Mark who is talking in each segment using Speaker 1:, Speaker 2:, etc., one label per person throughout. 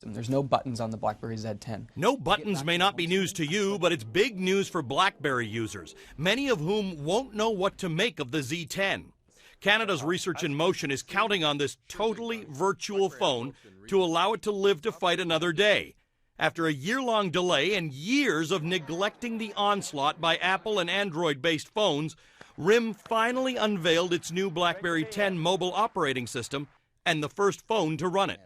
Speaker 1: There's no buttons on the BlackBerry Z10.
Speaker 2: No buttons may not be news to you, but it's big news for BlackBerry users, many of whom won't know what to make of the Z10. Canada's Research in Motion is counting on this totally virtual phone to allow it to live to fight another day. After a year-long delay and years of neglecting the onslaught by Apple and Android-based phones, RIM finally unveiled its new BlackBerry 10 mobile operating system and the first phone to run it.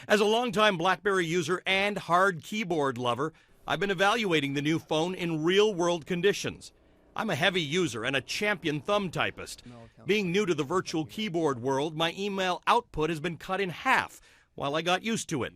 Speaker 2: As a longtime BlackBerry user and hard keyboard lover, I've been evaluating the new phone in real-world conditions. I'm a heavy user and a champion thumb typist. Being new to the virtual keyboard world, my email output has been cut in half while I got used to it.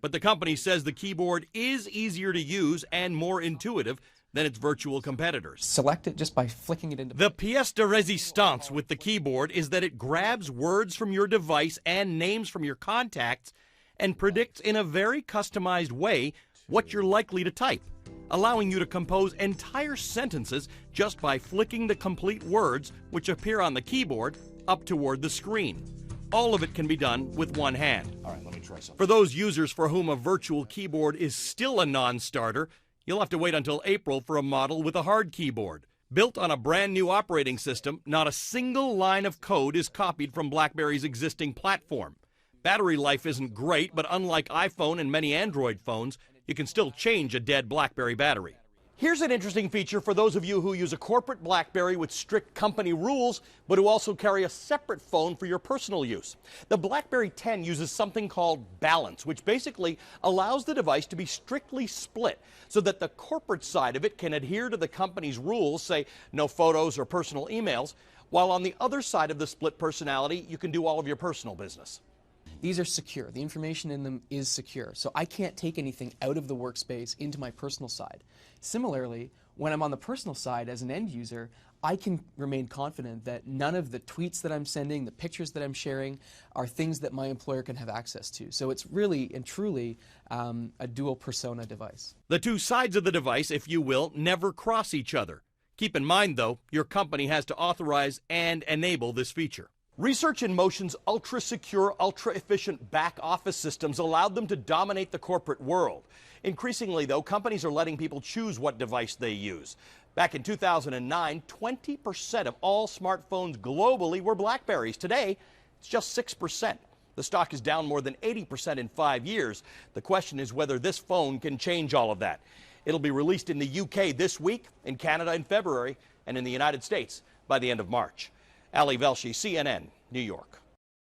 Speaker 2: But the company says the keyboard is easier to use and more intuitive than its virtual competitors.
Speaker 1: Select it just by flicking it into...
Speaker 2: The pièce de résistance with the keyboard is that it grabs words from your device and names from your contacts and predicts in a very customized way what you're likely to type, allowing you to compose entire sentences just by flicking the complete words which appear on the keyboard up toward the screen. All of it can be done with one hand.
Speaker 3: All right, let me try something.
Speaker 2: For those users for whom a virtual keyboard is still a non-starter, you'll have to wait until April for a model with a hard keyboard. Built on a brand new operating system, not a single line of code is copied from BlackBerry's existing platform. Battery life isn't great, but unlike iPhone and many Android phones, you can still change a dead BlackBerry battery. Here's an interesting feature for those of you who use a corporate BlackBerry with strict company rules, but who also carry a separate phone for your personal use. The BlackBerry 10 uses something called balance, which basically allows the device to be strictly split so that the corporate side of it can adhere to the company's rules, say no photos or personal emails, while on the other side of the split personality, you can do all of your personal business.
Speaker 1: These are secure. The information in them is secure. So I can't take anything out of the workspace into my personal side. Similarly, when I'm on the personal side as an end user, I can remain confident that none of the tweets that I'm sending, the pictures that I'm sharing, are things that my employer can have access to. So it's really and truly a dual persona device.
Speaker 2: The two sides of the device, if you will, never cross each other. Keep in mind, though, your company has to authorize and enable this feature. Research in Motion's ultra-secure, ultra-efficient back-office systems allowed them to dominate the corporate world. Increasingly, though, companies are letting people choose what device they use. Back in 2009, 20% of all smartphones globally were BlackBerries. Today, it's just 6%. The stock is down more than 80% in 5 years. The question is whether this phone can change all of that. It'll be released in the UK this week, in Canada in February, and in the United States by the end of March. Ali Velshi, CNN, New York.